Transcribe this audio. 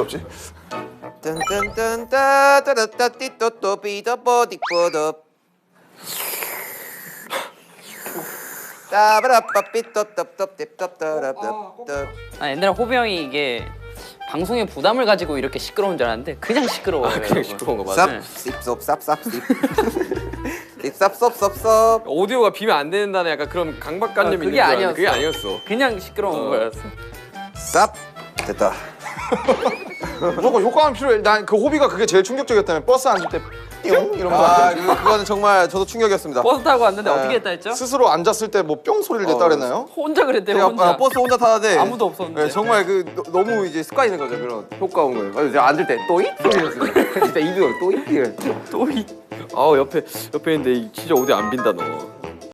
없지? 뜬뜬뜬따따따띠또또비더보디뽀더 따브라빠삐또또또띠또또따라따 아, 옛날에 호비 형이 이게 방송에 부담을 가지고 이렇게 시끄러운 줄 알았는데 그냥 시끄러워요. 그냥 시끄러운 거 맞아. 쌉 쌉쌉쌉쌉 오디오가 비면 안 된다는 약간 그런 강박관념이 그게 있는 줄 알았는데 아니었어. 그게 아니었어. 그냥 시끄러운 거였어. 쌉 됐다. 무조건 효과음 필요해. 난 그 호비가 그게 제일 충격적이었다면 버스 앉을 때 뿅 이러면서 그거는 정말 저도 충격이었습니다. 버스 타고 왔는데 어떻게 했다 했죠? 스스로 앉았을 때 뭐 뿅 소리를 냈다 그랬나요? 혼자 그랬대요. 제가 혼자. 버스 혼자 타는데 아무도 없었는데. 네, 정말 너무 이제 습관이 된 거죠 그런 효과음을. 그래서 제가 앉을 때 또이 소리 냈어요. 진짜 이거 또이 또이. 아 옆에 있는데 진짜 어디 안 빈다 너.